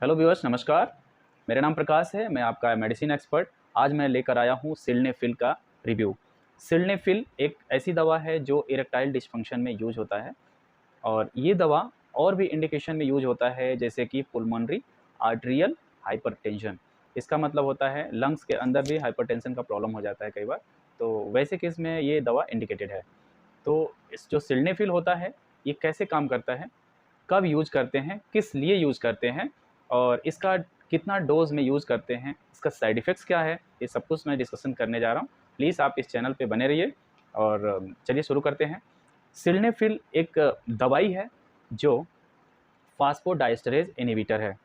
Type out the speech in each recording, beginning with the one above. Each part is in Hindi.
हेलो व्यूअर्स, नमस्कार। मेरा नाम प्रकाश है, मैं आपका मेडिसिन एक्सपर्ट। आज मैं लेकर आया हूँ सिल्डेनाफिल का रिव्यू। सिल्डेनाफिल एक ऐसी दवा है जो इरेक्टाइल डिसफंक्शन में यूज होता है और ये दवा और भी इंडिकेशन में यूज होता है, जैसे कि पुल्मोनरी आर्टेरियल हाइपरटेंशन। इसका मतलब होता है लंग्स के अंदर भी हाइपरटेंशन का प्रॉब्लम हो जाता है कई बार, तो वैसे केस में ये दवा इंडिकेटेड है। तो इस जो सिल्डेनाफिल होता है, ये कैसे काम करता है, कब यूज़ करते हैं, किस लिए यूज़ करते हैं और इसका कितना डोज़ में यूज़ करते हैं, इसका साइड इफ़ेक्ट्स क्या है, ये सब कुछ मैं डिस्कशन करने जा रहा हूँ। प्लीज़ आप इस चैनल पे बने रहिए और चलिए शुरू करते हैं। सिल्डेनाफिल एक दवाई है जो फास्फोडाइएस्टरेज इन्हिबिटर है।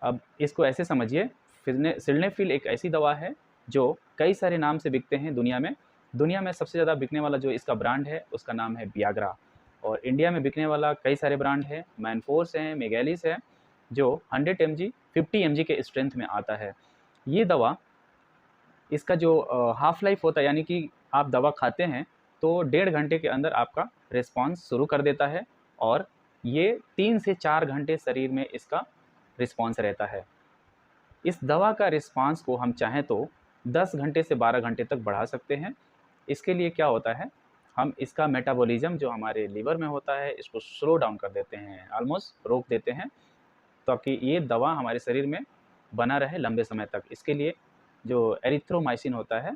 अब इसको ऐसे समझिए, सिल्डेनाफिल एक ऐसी दवा है जो कई सारे नाम से बिकते हैं दुनिया में। दुनिया में सबसे ज़्यादा बिकने वाला जो इसका ब्रांड है उसका नाम है वियाग्रा, और इंडिया में बिकने वाला कई सारे ब्रांड है, मैनफोर्स है, मेगैलिस है, जो 100 mg 50 mg के स्ट्रेंथ में आता है। ये दवा, इसका जो हाफ लाइफ होता है, यानी कि आप दवा खाते हैं तो 1.5 घंटे के अंदर आपका रिस्पॉन्स शुरू कर देता है और ये 3 से 4 घंटे शरीर में इसका रिस्पॉन्स रहता है। इस दवा का रिस्पॉन्स को हम चाहें तो 10 घंटे से 12 घंटे तक बढ़ा सकते हैं। इसके लिए क्या होता है, हम इसका मेटाबॉलिज्म जो हमारे लीवर में होता है इसको स्लो डाउन कर देते हैं, ऑलमोस्ट रोक देते हैं, ताकि ये दवा हमारे शरीर में बना रहे लंबे समय तक। इसके लिए जो एरिथ्रोमाइसिन होता है,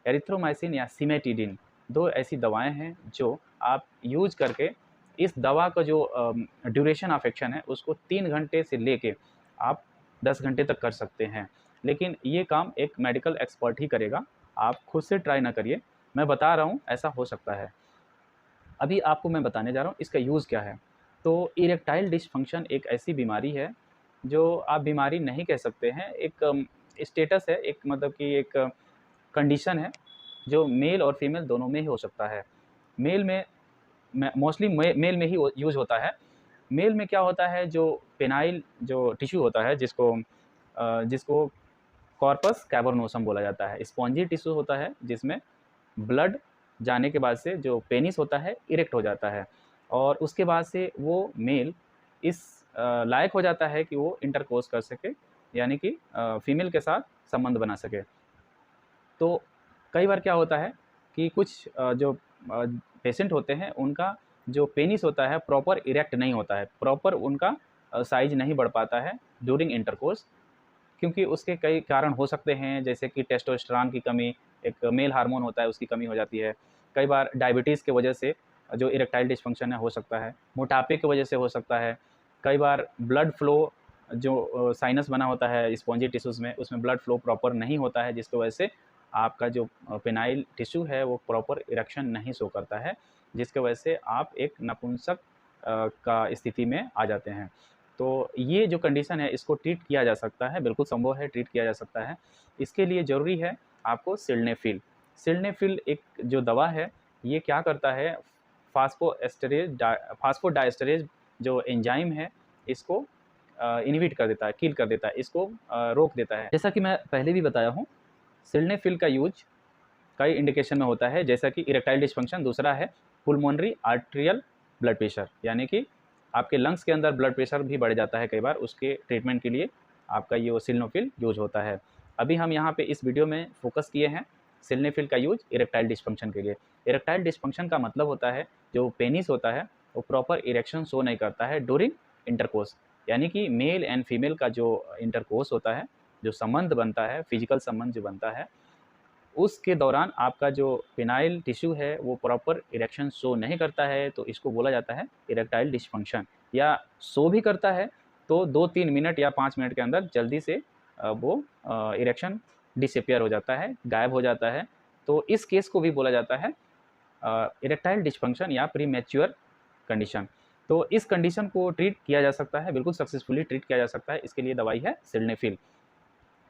एरिथ्रोमाइसिन या सिमेटिडिन, 2 ऐसी दवाएं हैं जो आप यूज करके इस दवा का जो ड्यूरेशन ऑफ एक्शन है उसको 3 घंटे से लेके आप 10 घंटे तक कर सकते हैं। लेकिन ये काम एक मेडिकल एक्सपर्ट ही करेगा, आप खुद से ट्राई ना करिए। मैं बता रहा हूँ ऐसा हो सकता है। अभी आपको मैं बताने जा रहा हूँ इसका यूज़ क्या है। तो इरेक्टाइल डिसफंक्शन एक ऐसी बीमारी है जो आप बीमारी नहीं कह सकते हैं, एक स्टेटस है, एक मतलब कि एक कंडीशन है जो मेल और फीमेल दोनों में ही हो सकता है। मेल में मोस्टली मेल में ही यूज़ होता है। मेल में क्या होता है, जो पेनाइल जो टिश्यू होता है जिसको कॉर्पस कैवर्नोसम बोला जाता है, स्पॉन्जी टिश्यू होता है जिसमें ब्लड जाने के बाद से जो पेनिस होता है इरेक्ट हो जाता है और उसके बाद से वो मेल इस लायक हो जाता है कि वो इंटरकोर्स कर सके, यानी कि फीमेल के साथ संबंध बना सके। तो कई बार क्या होता है कि कुछ जो पेशेंट होते हैं उनका जो पेनिस होता है प्रॉपर इरेक्ट नहीं होता है, प्रॉपर उनका साइज नहीं बढ़ पाता है ड्यूरिंग इंटरकोर्स, क्योंकि उसके कई कारण हो सकते हैं, जैसे कि टेस्टोस्टेरोन की कमी, एक मेल हार्मोन होता है उसकी कमी हो जाती है। कई बार डायबिटीज़ की वजह से जो इरेक्टाइल डिसफंक्शन है हो सकता है, मोटापे की वजह से हो सकता है। कई बार ब्लड फ्लो जो साइनस बना होता है स्पॉन्जी टिश्यूज़ में, उसमें ब्लड फ्लो प्रॉपर नहीं होता है, जिसकी वजह से आपका जो पेनाइल टिश्यू है वो प्रॉपर इरेक्शन नहीं शो करता है, जिसकी वजह से आप एक नपुंसक का स्थिति में आ जाते हैं। तो ये जो कंडीशन है इसको ट्रीट किया जा सकता है, बिल्कुल संभव है, ट्रीट किया जा सकता है। इसके लिए ज़रूरी है आपको सिल्डेनाफिल। सिल्डेनाफिल एक जो दवा है, ये क्या करता है, फास्फोडाइएस्टरेज जो एंजाइम है इसको इनहिबिट कर देता है, किल कर देता है, इसको रोक देता है। जैसा कि मैं पहले भी बताया हूँ, सिल्डेनाफिल का यूज कई इंडिकेशन में होता है, जैसा कि इरेक्टाइल डिसफंक्शन, दूसरा है पुल्मोनरी आर्टेरियल ब्लड प्रेशर, यानी कि आपके लंग्स के अंदर ब्लड प्रेशर भी बढ़ जाता है कई बार, उसके ट्रीटमेंट के लिए आपका ये सिल्डेनाफिल यूज होता है। अभी हम यहाँ पे इस वीडियो में फोकस किए हैं सिल्डेनाफिल का यूज इरेक्टाइल डिसफंक्शन के लिए। इरेक्टाइल डिसफंक्शन का मतलब होता है जो पेनिस होता है वो प्रॉपर इरेक्शन शो नहीं करता है ड्यूरिंग इंटरकोर्स, यानी कि मेल एंड फीमेल का जो इंटरकोर्स होता है, जो संबंध बनता है, फिजिकल संबंध जो बनता है, उसके दौरान आपका जो पेनाइल टिश्यू है वो प्रॉपर इरेक्शन शो नहीं करता है, तो इसको बोला जाता है इरेक्टाइल डिसफंक्शन। या शो भी करता है तो 2-3 मिनट या 5 मिनट के अंदर जल्दी से वो इरेक्शन डिसअपियर हो जाता है, गायब हो जाता है। तो इस केस को भी बोला जाता है इरेक्टाइल डिसफंक्शन या प्रीमैच्योर कंडीशन। तो इस कंडीशन को ट्रीट किया जा सकता है, बिल्कुल सक्सेसफुली ट्रीट किया जा सकता है। इसके लिए दवाई है सिल्डेनाफिल।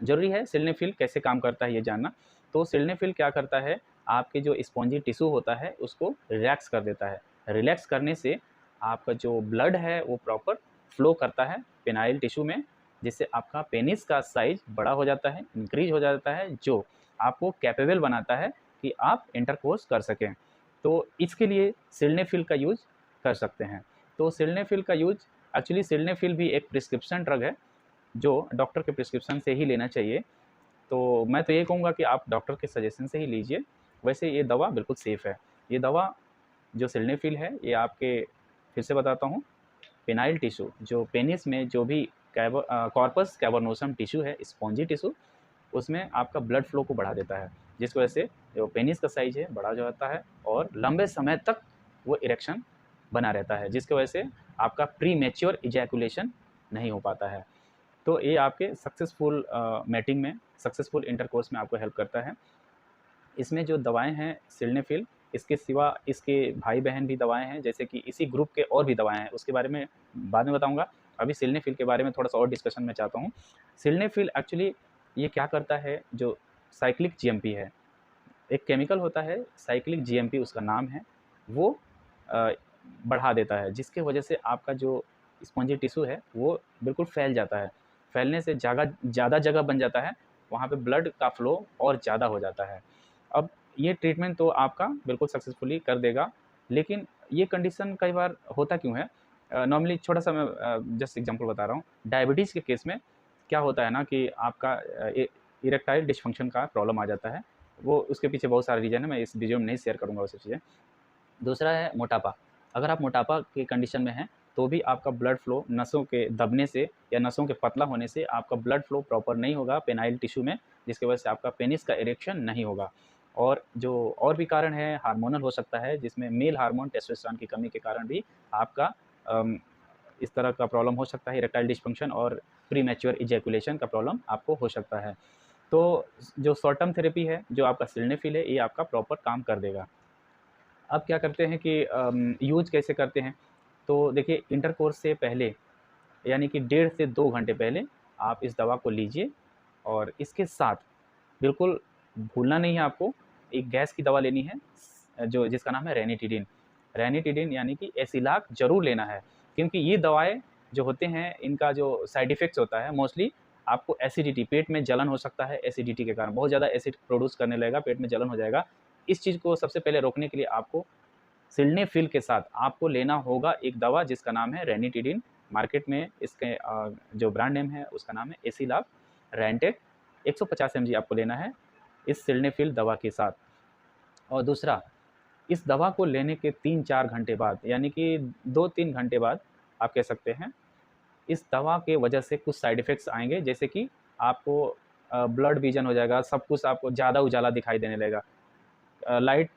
ज़रूरी है सिल्डेनाफिल कैसे काम करता है ये जानना। तो सिल्डेनाफिल क्या करता है, आपके जो स्पॉन्जी टिश्यू होता है उसको रिलैक्स कर देता है। रिलैक्स करने से आपका जो ब्लड है वो प्रॉपर फ्लो करता है पेनाइल टिश्यू में, जिससे आपका पेनिस का साइज बड़ा हो जाता है, इंक्रीज हो जाता है, जो आपको कैपेबल बनाता है कि आप इंटरकोर्स कर सकें। तो इसके लिए सिल्डेनाफिल का यूज़ कर सकते हैं। तो सिल्डेनाफिल का यूज़, एक्चुअली सिल्डेनाफिल भी एक प्रिस्क्रिप्शन ड्रग है, जो डॉक्टर के प्रिस्क्रिप्शन से ही लेना चाहिए। तो मैं तो ये कहूँगा कि आप डॉक्टर के सजेशन से ही लीजिए। वैसे ये दवा बिल्कुल सेफ़ है। ये दवा जो सिल्डेनाफिल है, ये आपके, फिर से बताता हूँ, पेनाइल टिश्यू, जो पेनिस में जो भी कॉर्पस कैवर्नोसम टिश्यू है, स्पॉन्जी टिश्यू, उसमें आपका ब्लड फ्लो को बढ़ा देता है, जिसकी वजह से जो पेनिस का साइज है बड़ा जाता है और लंबे समय तक वो इरेक्शन बना रहता है, जिसकी वजह से आपका प्री मैच्योर इजैकुलेशन नहीं हो पाता है। तो ये आपके सक्सेसफुल मैटिंग में, सक्सेसफुल इंटरकोर्स में आपको हेल्प करता है। इसमें जो दवाएं हैं सिल्डेनाफिल, इसके सिवा इसके भाई बहन भी दवाएं हैं, जैसे कि इसी ग्रुप के और भी दवाएं हैं, उसके बारे में बाद में बताऊंगा। अभी सिल्डेनाफिल के बारे में थोड़ा सा और डिस्कशन मैं चाहता हूँ। सिल्डेनाफिल एक्चुअली ये क्या करता है, जो साइक्लिक जीएमपी है, एक केमिकल होता है साइक्लिक जीएमपी उसका नाम है, वो बढ़ा देता है, जिसके वजह से आपका जो स्पॉन्जी टिश्यू है वो बिल्कुल फैल जाता है। फैलने से ज़्यादा जगह बन जाता है, वहाँ पे ब्लड का फ्लो और ज़्यादा हो जाता है। अब ये ट्रीटमेंट तो आपका बिल्कुल सक्सेसफुली कर देगा, लेकिन ये कंडीशन कई बार होता क्यों है? नॉर्मली छोटा सा मैं जस्ट एग्जांपल बता रहा हूँ। डायबिटीज़ के केस में क्या होता है ना कि आपका इरेक्टाइल डिस्फंक्शन का प्रॉब्लम आ जाता है। वो उसके पीछे बहुत सारे रीज़न है, मैं इस वीडियो में नहीं शेयर करूँगा वो सब चीज़ें। दूसरा है मोटापा। अगर आप मोटापा की कंडीशन में हैं, तो भी आपका ब्लड फ्लो नसों के दबने से या नसों के पतला होने से आपका ब्लड फ्लो प्रॉपर नहीं होगा पेनाइल टिश्यू में, जिसकी वजह से आपका पेनिस का इरेक्शन नहीं होगा। और जो और भी कारण है, हार्मोनल हो सकता है, जिसमें मेल हार्मोन टेस्टोस्टेरोन की कमी के कारण भी आपका इस तरह का प्रॉब्लम हो सकता है, इरेक्टाइल डिस्फंक्शन और प्रीमैच्योर इजैकुलेशन का प्रॉब्लम आपको हो सकता है। तो जो शॉर्ट टर्म थेरेपी है, जो आपका सिल्डेनाफिल है, ये आपका प्रॉपर काम कर देगा। अब क्या करते हैं कि यूज़ कैसे करते हैं? तो देखिए, इंटरकोर्स से पहले, यानी कि 1.5 से 2 घंटे पहले आप इस दवा को लीजिए, और इसके साथ बिल्कुल भूलना नहीं है आपको, एक गैस की दवा लेनी है, जो जिसका नाम है रेनिटिडिन। रेनिटिडिन यानी कि एसिलाक ज़रूर लेना है, क्योंकि ये दवाएँ जो होते हैं, इनका जो साइड इफ़ेक्ट्स होता है मोस्टली आपको एसिडिटी, पेट में जलन हो सकता है एसिडिटी के कारण, बहुत ज़्यादा एसिड प्रोड्यूस करने लगेगा, पेट में जलन हो जाएगा। इस चीज़ को सबसे पहले रोकने के लिए आपको सिल्डेनाफिल के साथ आपको लेना होगा एक दवा जिसका नाम है रेनिटिडिन। मार्केट में इसके जो ब्रांड नेम है उसका नाम है एसिलाक रेंटेक। 150 mg आपको लेना है इस सिल्डेनाफिल दवा के साथ। और दूसरा, इस दवा को लेने के 3-4 घंटे बाद, यानी कि 2-3 घंटे बाद आप कह सकते हैं, इस दवा के वजह से कुछ साइड इफ़ेक्ट्स आएँगे, जैसे कि आपको ब्लड विज़न हो जाएगा, सब कुछ आपको ज़्यादा उजाला दिखाई देने लगेगा। लाइट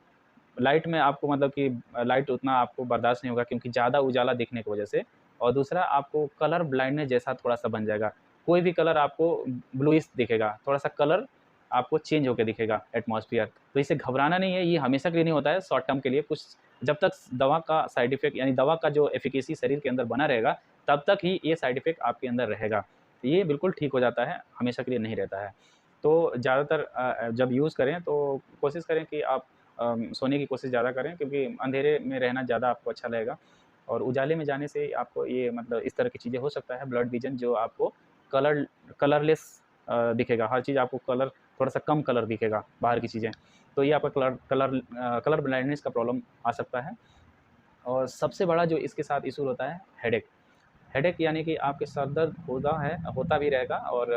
लाइट में आपको, मतलब कि लाइट उतना आपको बर्दाश्त नहीं होगा, क्योंकि ज़्यादा उजाला दिखने की वजह से। और दूसरा, आपको कलर ब्लाइंडनेस जैसा थोड़ा-सा बन जाएगा। कोई भी कलर आपको ब्लूइश दिखेगा, थोड़ा-सा कलर आपको चेंज होके दिखेगा एटमॉस्फियर। तो इससे घबराना नहीं है, ये हमेशा के लिए नहीं होता है, शॉर्ट टर्म के लिए कुछ, जब तक दवा का साइड इफ़ेक्ट, यानी दवा का जो एफ़िकेसी शरीर के अंदर बना रहेगा, तब तक ही ये साइड इफ़ेक्ट आपके अंदर रहेगा। ये बिल्कुल ठीक हो जाता है, हमेशा के लिए नहीं रहता है। तो ज़्यादातर जब यूज़ करें तो कोशिश करें कि आप सोने की कोशिश ज़्यादा करें, क्योंकि अंधेरे में रहना ज़्यादा आपको अच्छा लगेगा, और उजाले में जाने से आपको ये, मतलब इस तरह की चीज़ें हो सकता है, ब्लड विज़न जो आपको कलरलेस दिखेगा, हर चीज़ आपको थोड़ा-सा कम कलर दिखेगा, बाहर की चीज़ें। तो ये आपका कलर ब्लाइंडनेस का प्रॉब्लम आ सकता है। और सबसे बड़ा जो इसके साथ इश्यू होता है, हेडेक। हेडेक यानी कि आपके सर दर्द होता भी रहेगा, और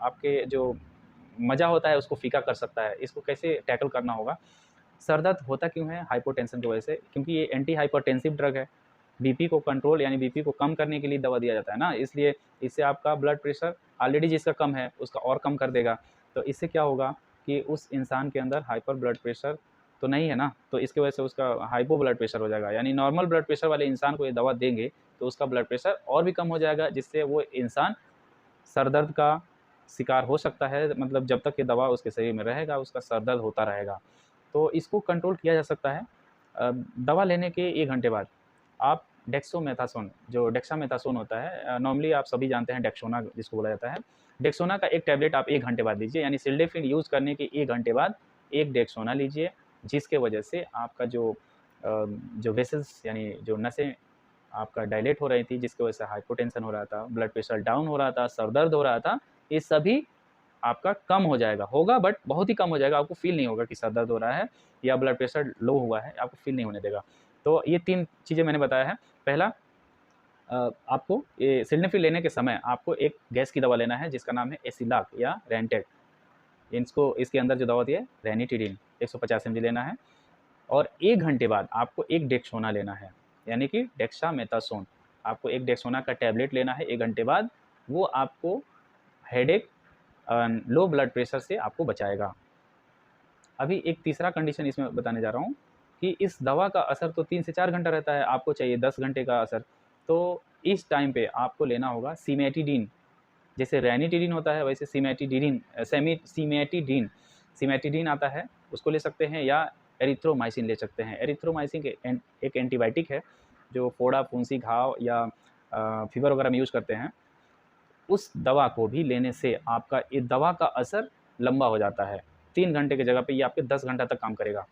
आपके जो मज़ा होता है उसको फ़ीका कर सकता है। इसको कैसे टैकल करना होगा? सर दर्द होता क्यों है? हाइपोटेंशन की वजह से, क्योंकि ये एंटी हाइपरटेंसिव ड्रग है। बीपी को कंट्रोल, यानी बीपी को कम करने के लिए दवा दिया जाता है ना, इसलिए इससे आपका ब्लड प्रेशर ऑलरेडी जिसका कम है, उसका और कम कर देगा। तो इससे क्या होगा कि उस इंसान के अंदर हाइपर ब्लड प्रेशर तो नहीं है ना, तो इसकी वजह से उसका हाइपो ब्लड प्रेशर हो जाएगा। यानी नॉर्मल ब्लड प्रेशर वाले इंसान को ये दवा देंगे, तो उसका ब्लड प्रेशर और भी कम हो जाएगा, जिससे वो इंसान सर दर्द का शिकार हो सकता है। मतलब जब तक ये दवा उसके शरीर में रहेगा, उसका सर दर्द होता रहेगा। तो इसको कंट्रोल किया जा सकता है दवा लेने के 1 घंटे बाद। आप डेक्सोमेथासोन, जो डेक्सामेथासोन होता है, नॉर्मली आप सभी जानते हैं डेक्सोना जिसको बोला जाता है। डेक्सोना का एक टैबलेट आप 1 घंटे बाद लीजिए, यानी सिल्डेनाफिल यूज़ करने के 1 घंटे बाद एक डेक्सोना लीजिए, जिसके वजह से आपका जो वेसल्स, यानी जो नसें आपका डायलेट हो रही थी, जिसकी वजह से हाइपोटेंशन हो रहा था, ब्लड प्रेशर डाउन हो रहा था, सर दर्द हो रहा था, ये सभी आपका कम हो जाएगा। होगा बट बहुत ही कम हो जाएगा, आपको फ़ील नहीं होगा कि सर दर्द हो रहा है या ब्लड प्रेशर लो हुआ है, आपको फ़ील नहीं होने देगा। तो ये 3 चीज़ें मैंने बताया है। पहला, आपको ये सिल्डेनाफिल लेने के समय आपको एक गैस की दवा लेना है जिसका नाम है एसिलाक या रेंटेड। इसको इसके अंदर जो दवा होती है रेनिटिडिन 150 mg लेना है। और 1 घंटे बाद आपको एक डेक्सोना लेना है, यानी कि डेक्सामेथासोन। आपको एक डेक्सोना का टैबलेट लेना है 1 घंटे बाद। वो आपको हेडेक, लो ब्लड प्रेशर से आपको बचाएगा। अभी एक तीसरा कंडीशन इसमें बताने जा रहा हूँ कि इस दवा का असर तो 3 से 4 घंटा रहता है, आपको चाहिए 10 घंटे का असर। तो इस टाइम पे आपको लेना होगा सिमेटिडिन। जैसे रेनिटिडिन होता है वैसे सिमेटिडिन आता है, उसको ले सकते हैं, या एरिथ्रोमाइसिन ले सकते हैं। एरिथ्रोमाइसिन एक एंटीबायोटिक है जो फोड़ा, फुंसी, घाव या फीवर वगैरह में यूज़ करते हैं। उस दवा को भी लेने से आपका ये दवा का असर लंबा हो जाता है। 3 घंटे की जगह पे ये आपके 10 घंटा तक काम करेगा।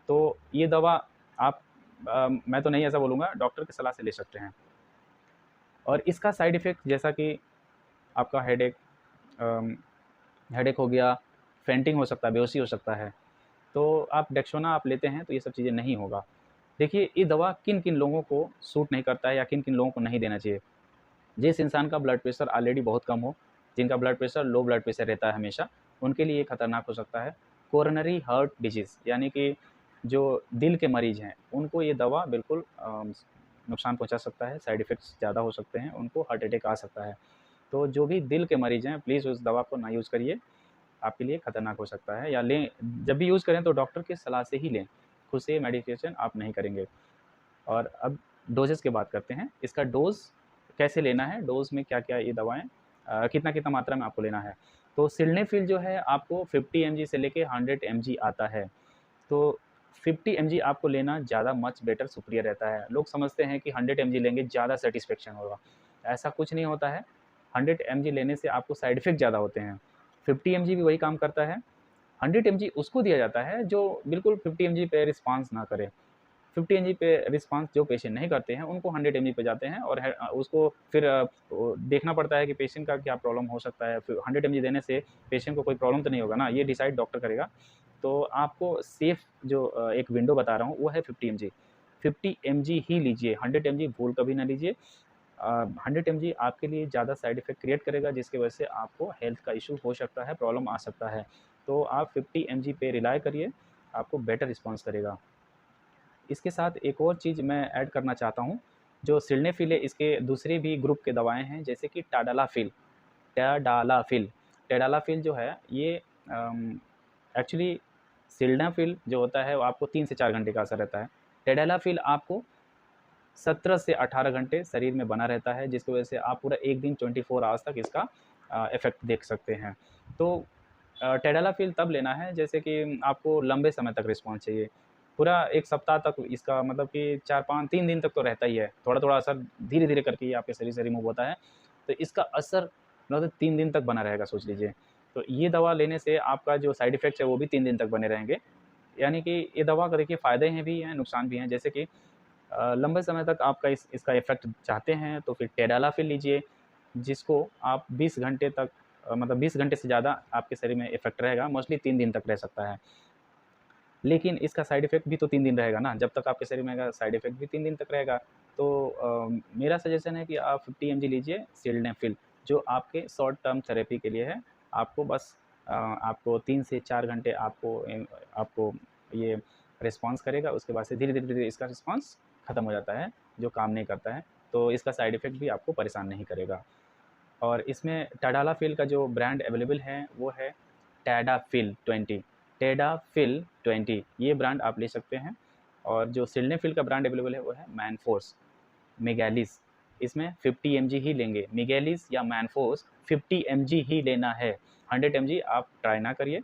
तो ये दवा आप मैं तो नहीं ऐसा बोलूँगा, डॉक्टर की सलाह से ले सकते हैं। और इसका साइड इफ़ेक्ट जैसा कि आपका हेडेक हो गया, फेंटिंग हो सकता है, बेहोशी हो सकता है। तो आप डेक्सोना आप लेते हैं तो ये सब चीज़ें नहीं होगा। देखिए ये दवा किन-किन लोगों को सूट नहीं करता है या किन-किन लोगों को नहीं देना चाहिए। जिस इंसान का ब्लड प्रेशर ऑलरेडी बहुत कम हो, जिनका blood pressure low blood pressure रहता है हमेशा, उनके लिए ये खतरनाक हो सकता है। कोरोनरी हार्ट डिजीज़ यानी कि जो दिल के मरीज़ हैं, उनको ये दवा बिल्कुल नुकसान पहुँचा सकता है, साइड इफ़ेक्ट्स ज़्यादा हो सकते हैं, उनको हार्ट अटैक आ सकता है। तो जो भी दिल के मरीज़ हैं, प्लीज़ उस दवा को ना यूज़ करिए, आपके लिए खतरनाक हो सकता है। या लें, जब भी यूज़ करें तो डॉक्टर की सलाह से ही लें, खुद से मेडिकेशन आप नहीं करेंगे। और अब डोजेज़ की बात करते हैं। इसका डोज़ कैसे लेना है, डोज़ में क्या-क्या ये दवाएँ कितना-कितना मात्रा में आपको लेना है। तो सिल्डेनाफिल जो है आपको 50 mg से लेके 100 mg आता है। तो 50 mg आपको लेना ज़्यादा मच बेटर सुपीरियर रहता है। लोग समझते हैं कि 100 mg लेंगे ज़्यादा सैटिस्फैक्शन होगा, ऐसा कुछ नहीं होता है। 100 mg लेने से आपको साइड इफ़ेक्ट ज़्यादा होते हैं। 50 mg भी वही काम करता है। 100 mg उसको दिया जाता है जो बिल्कुल 50 mg पे रिस्पॉन्स ना करे। 50 एमजी पे रिस्पॉन्स जो पेशेंट नहीं करते हैं, उनको 100 एमजी पे जाते हैं और उसको फिर देखना पड़ता है कि पेशेंट का क्या प्रॉब्लम हो सकता है। फिर 100 एमजी देने से पेशेंट को कोई प्रॉब्लम तो नहीं होगा ना, ये डिसाइड डॉक्टर करेगा। तो आपको सेफ जो एक विंडो बता रहा हूँ, वो है 50 एमजी। 50 एमजी ही लीजिए, 100 एमजी भूल कभी ना लीजिए। 100 एमजी आपके लिए ज़्यादा साइड इफ़ेक्ट क्रिएट करेगा, जिसकी वजह से आपको हेल्थ का इश्यू हो सकता है, प्रॉब्लम आ सकता है। तो आप 50 एमजी पे रिलाय करिए, आपको बेटर रिस्पॉन्स करेगा। इसके साथ एक और चीज़ मैं ऐड करना चाहता हूँ, जो सिल्डेनाफिल है, इसके दूसरे भी ग्रुप के दवाएँ हैं, जैसे कि टाडालाफिल। टाडालाफिल टाडालाफिल जो है ये एक्चुअली सिल्डेनाफिल जो होता है वो आपको 3 से 4 घंटे का असर रहता है। टाडालाफिल आपको 17 से 18 घंटे शरीर में बना रहता है, जिसकी वजह से आप पूरा एक दिन 24 आवर्स तक इसका इफ़ेक्ट देख सकते हैं। तो टाडालाफिल तब लेना है जैसे कि आपको लंबे समय तक रिस्पॉन्स चाहिए। पूरा 1 सप्ताह तक इसका मतलब कि 4-5 3 दिन तक तो रहता ही है। थोड़ा-थोड़ा असर धीरे-धीरे करके ये आपके शरीर से रिमूव होता है। तो इसका असर मतलब 3 दिन तक बना रहेगा, सोच लीजिए। तो ये दवा लेने से आपका जो साइड इफ़ेक्ट्स है वो भी 3 दिन तक बने रहेंगे। यानी कि ये दवा का देखिए फ़ायदे हैं भी हैं, नुकसान भी हैं। जैसे कि लंबे समय तक आपका इसका इफ़ेक्ट चाहते हैं तो फिर टाडालाफिल लीजिए, जिसको आप 20 घंटे तक मतलब 20 घंटे से ज़्यादा आपके शरीर में इफ़ेक्ट रहेगा, मोस्टली 3 दिन तक रह सकता है। लेकिन इसका साइड इफ़ेक्ट भी तो 3 दिन रहेगा ना, जब तक आपके शरीर में रहेगा साइड इफ़ेक्ट भी 3 दिन तक रहेगा। तो मेरा सजेशन है कि आप 50 एमजी लीजिए सिल्डेनाफिल, जो आपके शॉर्ट टर्म थेरेपी के लिए है। आपको बस आपको 3 से 4 घंटे आपको ये रिस्पॉन्स करेगा, उसके बाद से धीरे-धीरे इसका रिस्पॉन्स खत्म हो जाता है, जो काम नहीं करता है। तो इसका साइड इफ़ेक्ट भी आपको परेशान नहीं करेगा। और इसमें टाडालाफिल का जो ब्रांड अवेलेबल है वो है टैडाफिल 20। टैडाफिल 20 ये ब्रांड आप ले सकते हैं। और जो सिल्डेनाफिल का ब्रांड अवेलेबल है वो है मैनफोर्स, मेगालिस। इसमें 50 एमजी ही लेंगे, मेगालिस या मैनफोर्स 50 एमजी ही लेना है, 100 एमजी आप ट्राई ना करिए।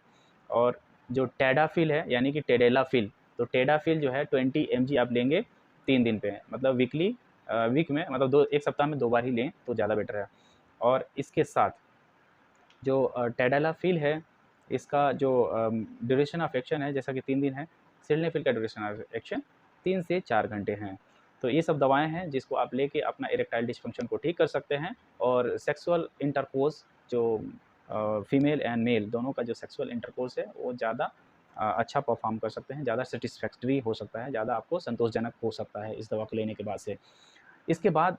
और जो टैडाफिल है यानी कि टेडेलाफिल, तो टेडाफिल जो है 20 एमजी आप लेंगे 3 दिन पे, मतलब वीक में मतलब 1 सप्ताह में 2 बार ही लें तो ज़्यादा बेटर है। और इसके साथ जो टैडालाफिल है, इसका जो ड्यूरेशन ऑफ एक्शन है जैसा कि 3 दिन है, सिल्डेनाफिल का ड्यूरेशन ऑफ एक्शन 3 से 4 घंटे हैं। तो ये सब दवाएँ हैं जिसको आप लेके अपना इरेक्टाइल डिस्फंक्शन को ठीक कर सकते हैं। और सेक्सुअल इंटरकोर्स जो फीमेल एंड मेल दोनों का जो सेक्सुअल इंटरकोर्स है वो ज़्यादा अच्छा परफ़ॉर्म कर सकते हैं, ज़्यादा सैटिस्फैक्टरी हो सकता है, ज़्यादा आपको संतोषजनक हो सकता है इस दवा को लेने के बाद से। इसके बाद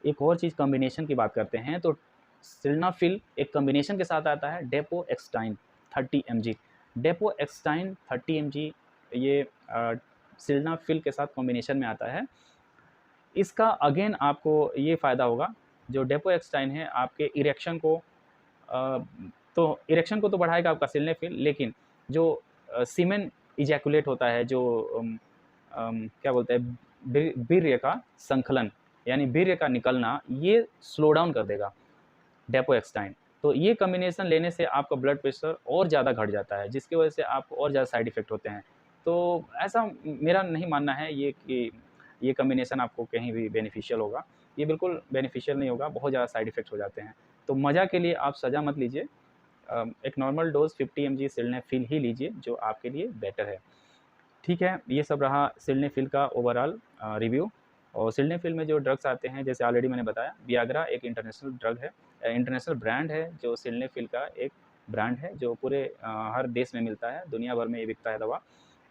एक और चीज़ कॉम्बिनेशन की बात करते हैं तो सिल्नाफिल एक कॉम्बिनेशन के साथ आता है डेपो एक्सटाइन 30 mg। डेपो एक्सटाइन 30 mg ये सिल्नाफिल के साथ कॉम्बिनेशन में आता है। इसका अगेन आपको ये फ़ायदा होगा, जो डेपो एक्सटाइन है आपके इरेक्शन को तो इरेक्शन को तो बढ़ाएगा आपका सिल्नेफिल, लेकिन जो सीमेन इजैकुलेट होता है, जो क्या बोलते हैं, वीर्य का संकलन यानी वीर्य का निकलना, ये स्लो डाउन कर देगा डेपो एक्सटाइन। तो ये कॉम्बिनेशन लेने से आपका ब्लड प्रेशर और ज़्यादा घट जाता है, जिसकी वजह से आपको और ज़्यादा साइड इफ़ेक्ट होते हैं। तो ऐसा मेरा नहीं मानना है ये कि ये कॉम्बिनेशन आपको कहीं भी बेनिफिशियल होगा। ये बिल्कुल बेनिफिशियल नहीं होगा, बहुत ज़्यादा साइड इफ़ेक्ट हो जाते हैं। तो मज़ा के लिए आप सज़ा मत लीजिए। एक नॉर्मल डोज़ 50 mg सिल्नेफिल ही लीजिए, जो आपके लिए बेटर है। ठीक है, ये सब रहा सिल्नेफिल का ओवरऑल रिव्यू। और सिल्नेफिल में जो ड्रग्स आते हैं, जैसे ऑलरेडी मैंने बताया, वियाग्रा एक इंटरनेशनल ड्रग है, इंटरनेशनल ब्रांड है, जो सिल्नेफिल का एक ब्रांड है, जो पूरे हर देश में मिलता है, दुनिया भर में ये बिकता है दवा।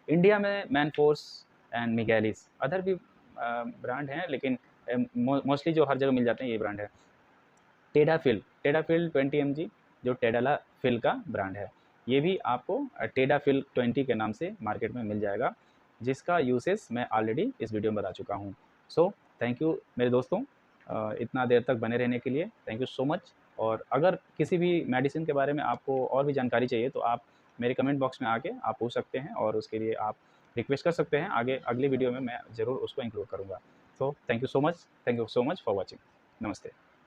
इंडिया में मैनफोर्स एंड मिगैलिस, अदर भी ब्रांड हैं, लेकिन मोस्टली जो हर जगह मिल जाते हैं ये ब्रांड है। टेडाफिल 20 mg जो टेडालाफिल का ब्रांड है, ये भी आपको टेडाफिल 20 के नाम से मार्केट में मिल जाएगा, जिसका यूसेज मैं ऑलरेडी इस वीडियो में बता चुका हूँ। सो थैंक यू मेरे दोस्तों, इतना देर तक बने रहने के लिए थैंक यू सो मच। और अगर किसी भी मेडिसिन के बारे में आपको और भी जानकारी चाहिए तो आप मेरे कमेंट बॉक्स में आके आप पूछ सकते हैं, और उसके लिए आप रिक्वेस्ट कर सकते हैं, आगे अगली वीडियो में मैं ज़रूर उसको इंक्लूड करूँगा। So thank you so much for watching. नमस्ते।